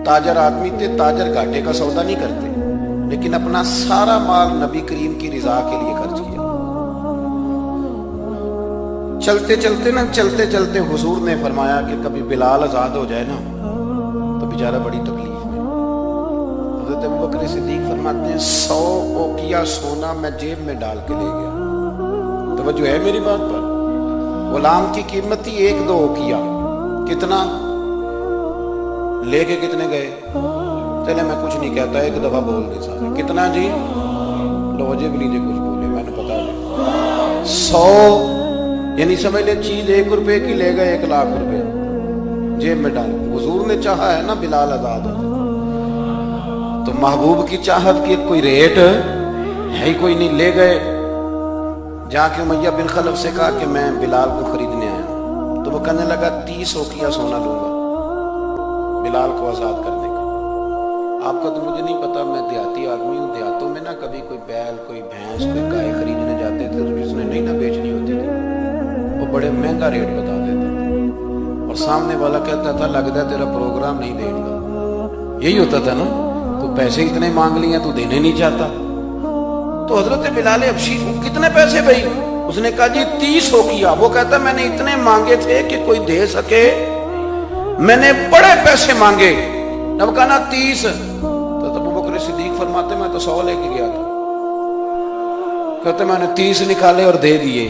ताजर आदमी थे, ताजर घाटे का सौदा नहीं करते, लेकिन अपना सारा माल नबी करीम की रिजा के लिए खर्च किया। चलते चलते हुजूर ने फरमाया कि कभी बिलाल आजाद हो जाए ना तो बेचारा बड़ी तकलीफ में। हज़रत अबू बकर सिद्दीक फरमाते हैं 100 ओकिया सोना मैं जेब में डाल के ले गया। तवज्जो है मेरी बात पर? गुलाम की कीमत थी 1-2 ओकिया। कितना लेके कितने गए? चले मैं कुछ नहीं कहता, एक दफा बोल दे सारे। कितना जी? लो मुझे भी लीजिए कुछ बोले, मैंने पता नहीं। 100 यानी समझ ले चीज 1 रुपए की ले गए 1 लाख रुपए जेब में डाल। हुजूर ने चाहा है ना बिलाल आजाद हो, तो महबूब की चाहत की कोई रेट है ही कोई नहीं। ले गए, जाके उमैया बिन खलफ से कहा कि मैं बिलाल को खरीदने आया हूं। तो वो कहने लगा 30 ओकिया सोना लूंगा बिलाल को आजाद करने का। आपका तो मुझे नहीं पता, मैं देहाती आदमी हूँ। देहातों में ना कभी कोई बैल, कोई भैंस, कोई गाय खरीदने जाते थे तो जिसने नहीं ना बेचनी होती थी वो बड़े महंगा रेट बता देता था, और सामने वाला कहता था लगता है तेरा प्रोग्राम नहीं देखता। यही होता था ना, तो पैसे इतने मांग लिए तू देने नहीं चाहता। तो हजरत बिलाल हबशी कितने पैसे भाई? उसने कहा जी 30 ओकिया। वो कहता मैंने इतने मांगे थे कि कोई दे सके, मैंने बड़े पैसे मांगे। जब कहा ना 30, तो अबू बकर सिद्दीक फरमाते मैं तो 100 लेके गया था। कहते मैंने 30 निकाले और दे दिए।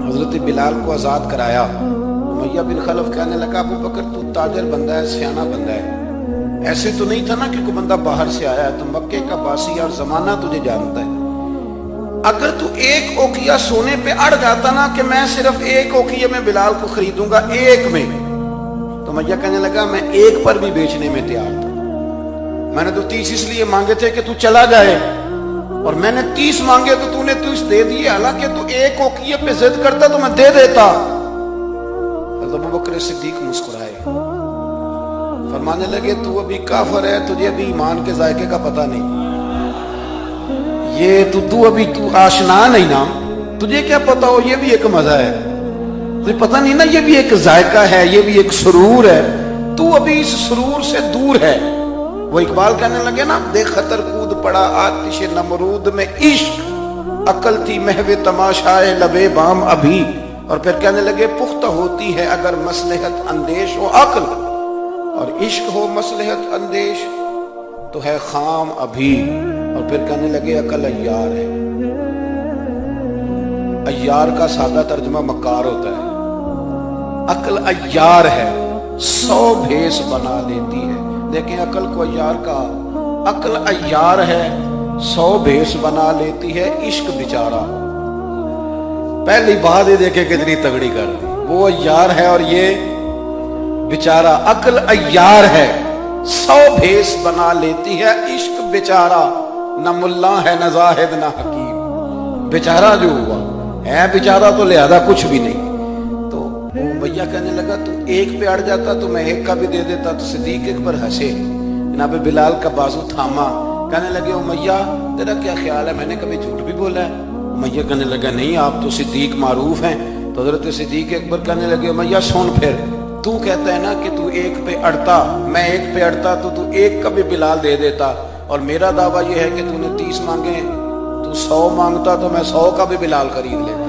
हजरत बिलाल को आजाद कराया। उमैया बिन खलफ कहने लगा अबू बकर तू ताजर बंदा है, सियाना बंदा है। ऐसे तो नहीं था ना कि कोई बंदा बाहर से आया है, तो मक्के का बासी और जमाना तुझे जानता है। अगर तू 1 ओकिया सोने पे अड़ जाता ना कि मैं सिर्फ 1 ओकिया में बिलाल को खरीदूंगा 1 में, तो मैया कहने लगा मैं 1 पर भी बेचने में तैयार था। मैंने तो 30 इसलिए मांगे थे कि तू चला जाए, और मैंने 30 मांगे तो तूने 30 दे दिए। हालांकि तू 1 ओकिया पे जिद करता तो मैं दे देता। अबू बकर सिद्दीक मुस्कुराए, फरमाने लगे तू अभी काफिर है, तुझे अभी ईमान के जायके का पता नहीं। ये तू अभी आशना नहीं ना, तुझे क्या पता हो, ये भी एक मजा है। तुझे पता नहीं ना, ये भी एक जायका है, ये भी एक सुरूर है। तू अभी इस सुरूर से दूर है। वो इकबाल कहने लगे ना, देख खतर कूद पड़ा आतिश नमरूद में इश्क, अकल थी महवे तमाशाए लबे बाम अभी। और फिर कहने लगे पुख्ता होती है अगर मसलहत अंदेश हो अक्ल, और इश्क हो मसलहत अंदेश तो है खाम अभी। और फिर कहने लगे अकल अय्यार है। अय्यार का सादा तर्जुमा मक्कार होता है, अकल अय्यार है, 100 भेस बना लेती है। देखें अकल को अय्यार का, अकल अय्यार है 100 भेस बना लेती है। इश्क बेचारा पहली बात ही देखे कितनी तगड़ी कर दी। वो अय्यार है और ये बेचारा। अकल अय्यार है 100 भेस बना लेती है। इश्क बेचारा न मुल्ला है न जाहिद न हकीम। बेचारा जो हुआ है बेचारा तो लिहाजा कुछ भी नहीं। तो वो भैया कहने लगा तू 1 पे अड़ जाता तो मैं 1 का भी दे देता। तो सिद्दीक एक बार हंसे, जनाब बिलाल का बाजू थामा। कहने लगे उमैया तेरा क्या ख्याल है, मैंने कभी झूठ भी बोला है? उमैया कहने लगा नहीं, आप तो सिद्दीक मारूफ हैं। तो हजरत सिद्दीक एक बार कहने लगे उमैया सुन, फिर तू कहता है ना कि तू 1 पे अड़ता, मैं 1 पे अड़ता तो तू 1 का भी बिलाल दे देता, और मेरा दावा यह है कि तूने 30 मांगे, तू 100 मांगता तो मैं 100 का भी बिलाल खरीद लेता।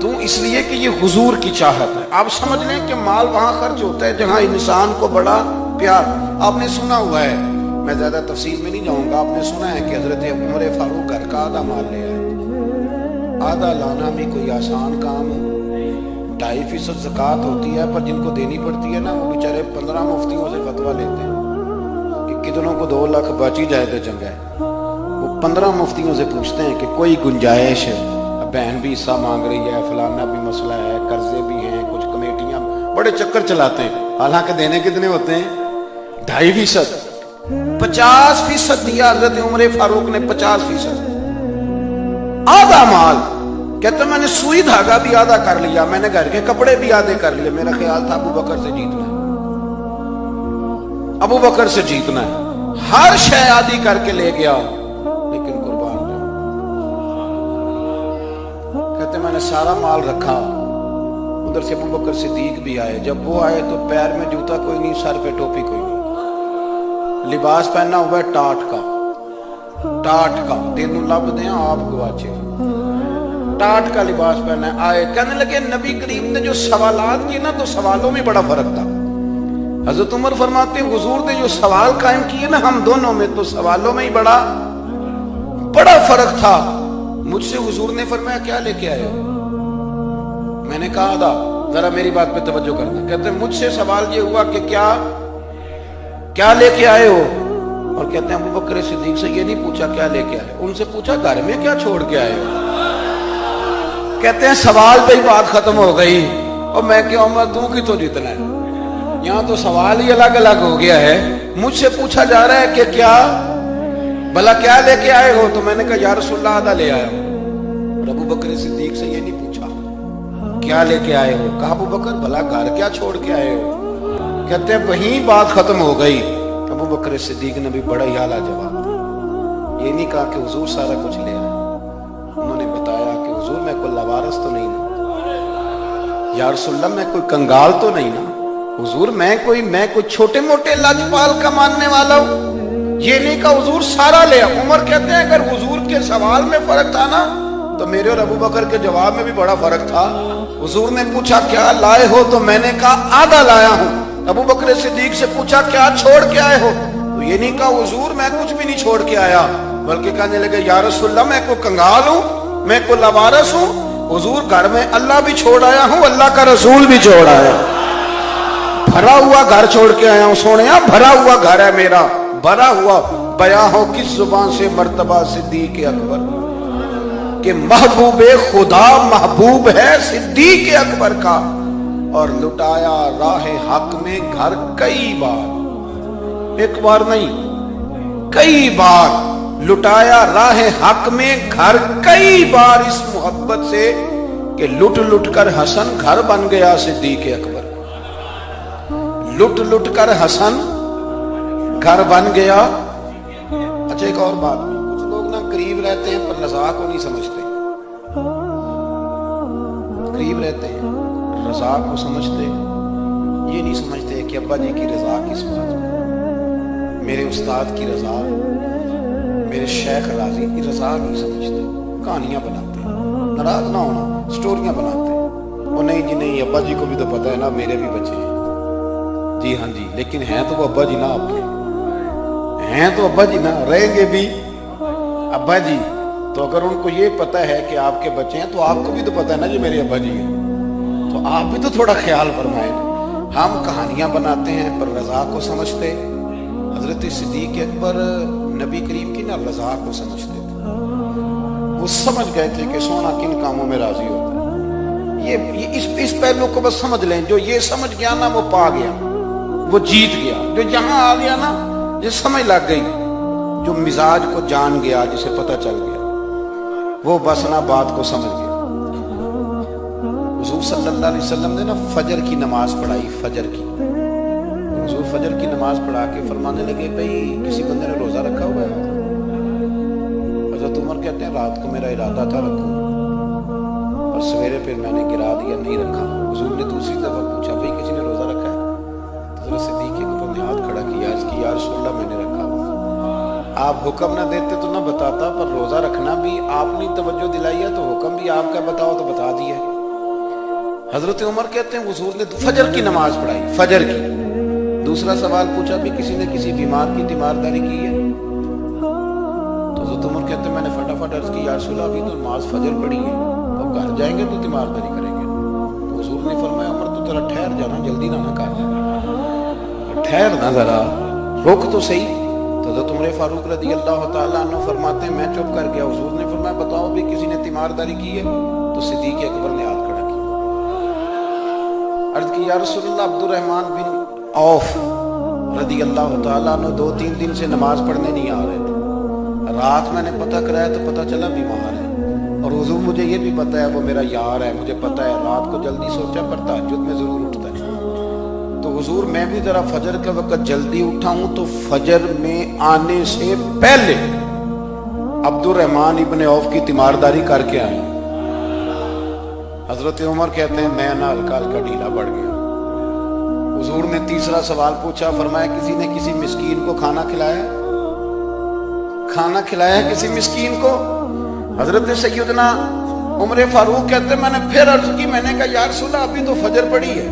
तू इसलिए कि ये हुजूर की चाहत है। आप समझ लें कि माल वहां खर्च होता है जहां इंसान को बड़ा प्यार। आपने सुना हुआ है, मैं ज्यादा तफसील में नहीं जाऊंगा, आपने सुना है कि हजरत उमर फारूक घर का आधा माल ले आए। आधा लाना भी कोई आसान काम है। 2.5% ज़कात होती है, पर जिनको देनी पड़ती है ना वो बेचारे 15 मुफ्तियों से फतवा लेते हैं कि कितनों को 2 लाख बची जाए तो चंगा है। वो 15 मुफ्तियों से पूछते हैं कि कोई गुंजाइश है, बहन भी हिस्सा मांग रही है, फलाना भी मसला है, कर्जे भी हैं, कुछ कमेटियां, बड़े चक्कर चलाते हैं। हालांकि देने कितने होते हैं? 2.5%। 50% दिया हजरत उमर फारूक ने, 50%। आधा माल कहते मैंने सुई धागा भी आधा कर लिया, मैंने घर के कपड़े भी आधे कर लिए। मेरा ख्याल था अबू बकर से जीतना है, अबू बकर से जीतना है। हर शय आदि करके ले गया, लेकिन कुर्बान कहते मैंने सारा माल रखा। उधर से अबू बकर सिद्दीक भी आए। जब वो आए तो पैर में जूता कोई नहीं, सर पे टोपी कोई नहीं, लिबास पहना हुआ है टाट का, तेनू लब दे आप गवाचे, टाट का लिबास पहना है। आए, कहने लगे नबी करीम ने जो सवालात किए ना, तो सवालों में बड़ा फर्क था। हजरत उमर फरमाते हैं हुजूर ने जो सवाल कायम किए ना हम दोनों में, तो सवालों में ही बड़ा फर्क था। मुझसे हुजूर ने फरमाया क्या लेके आए हो? मैंने कहा आधा, जरा मेरी बात पे तवज्जो करना। कहते हैं मुझसे सवाल ये हुआ कि क्या लेके आए हो, और कहते हैं अबू बकर सिद्दीक से ये नहीं पूछा क्या लेके आए, उनसे पूछा घर में क्या छोड़ के आए हो। कहते हैं सवाल पे ही बात खत्म हो गई। और मैं क्यों उमर तू की तो जीतना है, यहाँ तो सवाल ही अलग अलग हो गया है। मुझसे पूछा जा रहा है कि भला क्या लेके आए हो, तो मैंने कहा या रसूलल्लाह आधा ले आया हूं। और अबू बकर सिद्दीक से ये नहीं पूछा क्या लेके आए हो, कहा अबू बकर भला घर क्या छोड़ के आए हो। कहते हैं वहीं बात खत्म हो गई। अबू बकर सिद्दीक ने भी बड़ा ही आला जवाब दिया। ये नहीं कहा कि हुजूर सारा कुछ ले आए, उन्होंने बताया कि हुजूर मैं कोई लवारस तो नहीं ना, या रसूलल्लाह मैं कोई कंगाल तो नहीं ना, हुजूर मैं कोई छोटे मोटे लाजपाल का मानने वाला हूं। ये नहीं कहा हुजूर सारा ले आओ। उमर कहते हैं अगर हुजूर के सवाल में फर्क था ना, तो मेरे और अबू बकर के जवाब में भी बड़ा फर्क था। हुजूर ने पूछा क्या लाए हो, तो मैंने कहा आधा लाया हूं। अबू बकर सिद्दीक से पूछा क्या छोड़ के आए हो, तो ये नहीं कहा हुजूर मैं कुछ भी नहीं छोड़ के आया, बल्कि कहने लगे या रसूलल्लाह मैं कोई कंगाल हूं, मैं कोई लवारस हूं, हुजूर घर में अल्लाह भी छोड़ आया हूं, अल्लाह का रसूल भी छोड़ आया, भरा हुआ घर छोड़ के आया हूं। सोनिया भरा हुआ घर है मेरा, भरा हुआ। बया हो किस जुबान से मर्तबा सिद्दीक अकबर के महबूबे खुदा महबूब है सिद्दीक अकबर का। और लुटाया राह हक में घर कई बार, एक बार नहीं कई बार लुटाया राह हक में घर कई बार, इस मोहब्बत से कि लुट लुट कर हसन घर बन गया सिद्दीक अकबर। लुट लुट कर हसन घर बन गया। अच्छा एक और बात, कुछ लोग ना करीब रहते हैं पर रज़ा को नहीं समझते, करीब रहते हैं रज़ा को समझते, ये नहीं समझते कि अब्बा जी की रज़ा किस बात में, मेरे उस्ताद की रज़ा, मेरे शेख राजी की रज़ा नहीं समझते। कहानियां बनाते हैं, नाराज ना होना, स्टोरियां बनाते हैं। वो नहीं जी नहीं, अब्बा जी को भी तो पता है ना मेरे भी बच्चे हैं, जी हाँ जी, लेकिन हैं तो वो अब्बा जी ना, आपके हैं तो अब्बा जी ना, रहेंगे भी अब्बा जी। तो अगर उनको ये पता है कि आपके बच्चे हैं, तो आपको भी तो पता है ना जी मेरे अब्बा जी हैं, तो आप भी तो थोड़ा ख्याल फरमाएं। हम कहानियां बनाते हैं पर रज़ा को समझते। हजरत सिद्दीक अकबर नबी करीम की ना रज़ा को समझते थे, वो समझ गए थे कि सोना किन कामों में राजी होता है। ये इस पहलू को बस समझ लें, जो ये समझ गया ना वो पा गया, वो जीत गया। जो यहाँ आ गया ना, ये समझ लग गई, जो मिजाज को जान गया, जिसे पता चल गया, वो बस ना बात को समझ गया। हुजूर सल्लल्लाहु अलैहि वसल्लम ने ना फजर की नमाज पढ़ाई, फजर की, हुजूर फजर की नमाज पढ़ा के फरमाने लगे भाई किसी बंदे ने रोजा रखा हुआ है। हज़रत उमर कहते हैं रात को मेरा इरादा था रखूं, और सवेरे फिर मैंने गिरा दिया, नहीं रखा। हुजूर ने दूसरी दफा पूछा भाई किसी ने रोजा रखा है, तो हज़रत सिद्दीक अकबर ने हाथ खड़ा किया, इसकी या रसूलल्लाह मैंने रखा। आप हुक्म ना देते तो ना बताता, पर रोजा रखना भी आपने तवज्जो दिलाई है, तो हुक्म भी आपका बताओ तो बता दिया। हजरत उमर कहते हैं हुजूर ने फजर की नमाज पढ़ाई, फजर की। दूसरा सवाल पूछा भी किसी ने किसी बीमार की तीमारदारी की है, तो हजरत उमर कहते हैं मैंने फटाफट अर्ज की या रसूलल्लाह अभी तो नमाज फजर पढ़ी है, अब घर जाएंगे तो तीमारदारी करेंगे। तो हुजूर ने फरमाया उमर तो जरा ठहर जाना, जल्दी ना कर, ठहर ना जरा, रुक तो सही। तो हज़रत उमर फारूक रज़ी अल्लाह तआला अन्हु फरमाते हैं मैं चुप कर गया। हुजूर ने फरमाया बताओ भी किसी ने तीमारदारी की है, तो सिद्दीक अकबर ने हाथ खड़ा किया, अर्ज की या रसूलल्लाह अब्दुर्रहमान बिन औफ रज़ी अल्लाह तआला अन्हु 2-3 दिन से नमाज पढ़ने नहीं आ रहे थे। रात मैंने पता कराया तो पता चला बीमार है, और हुजूर मुझे ये भी पता है वो मेरा यार है, मुझे पता है रात को जल्दी सोचा पर तहज्जुद में जरूर उठता है। तो हुजूर मैं भी जरा फजर के वक्त जल्दी उठा हूं, तो फजर में आने से पहले अब्दुर्रहमान इब्ने औफ की तीमारदारी करके आए। حضرت عمر کہتے ہیں میں نہ ہلکا ہلکا ڈھیلا پڑ گیا. حضور نے تیسرا سوال پوچھا, فرمایا کسی نے کسی مسکین کو کھانا کھلایا؟ کھانا کھلایا کسی مسکین کو؟ حضرت سیدنا عمر فاروق کہتے ہیں میں نے پھر عرض کی, میں نے کہا یا رسول اللہ ابھی تو فجر پڑی ہے,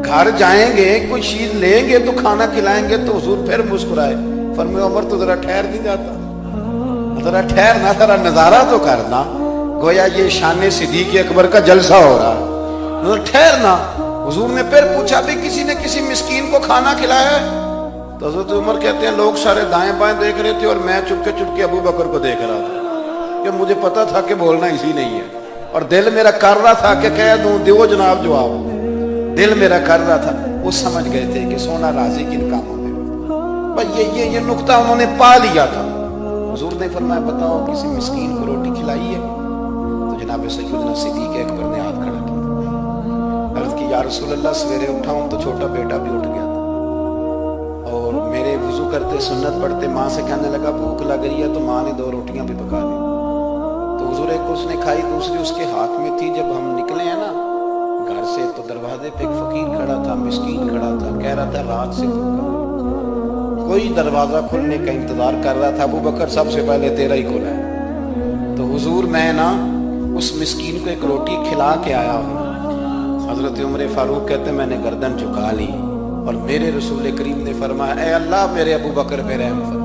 گھر جائیں گے کوئی چیز لیں گے تو کھانا کھلائیں گے. تو حضور پھر مسکرائے, فرمایا عمر تو ذرا ٹھہر نہیں جاتا, ذرا ٹھہرنا, ذرا نظارہ تو کرنا, گویا یہ شان صدیق اکبر کا جلسہ ہو رہا ہے, ذرا ٹھہرنا. حضور نے پھر پوچھا بھی کسی نے کسی مسکین کو کھانا کھلایا ہے؟ تو حضرت عمر کہتے ہیں لوگ سارے دائیں بائیں دیکھ رہے تھے اور میں چپکے چپکے ابو بکر کو دیکھ رہا تھا, کہ مجھے پتا تھا کہ بولنا اسی نہیں ہے, اور دل میرا کر رہا تھا کہ کہہ دوں دیو جناب جواب, دل میرا کر رہا تھا. وہ سمجھ گئے تھے کہ سونا راضی کن کاموں میں, بس یہ نقطہ انہوں نے پا لیا تھا. حضور نے فرمایا بتاؤ کسی مسکین کو روٹی کھلائی ہے؟ تو جناب سیدنا صدیق اکبر نے ہاتھ کھڑا کیا, عرض کی یا رسول اللہ سویرے اٹھا ہوں تو چھوٹا بیٹا بھی اٹھ گیا تھا, اور میرے وضو کرتے سنت پڑھتے ماں سے کہنے لگا بھوک لگ رہی ہے, تو ماں نے 2 روٹیاں بھی پکا دی. تو حضور ایک اس نے کھائی, دوسری اس کے ہاتھ میں تھی. جب ہم نکلے ہیں نا گھر سے تو دروازے پہ ایک فقیر کھڑا تھا, مسکین کھڑا تھا, کہہ رہا تھا رات سے بھوکا, کوئی دروازہ کھلنے کا انتظار کر رہا تھا. ابو بکر سب سے پہلے تیرا ہی کھلا ہے. تو حضور میں نا اس مسکین کو ایک روٹی کھلا کے آیا ہوں. حضرت عمر فاروق کہتے ہیں میں نے گردن جھکا لی, اور میرے رسول کریم نے فرمایا اے اللہ میرے ابو بکر پہ رحم فرما.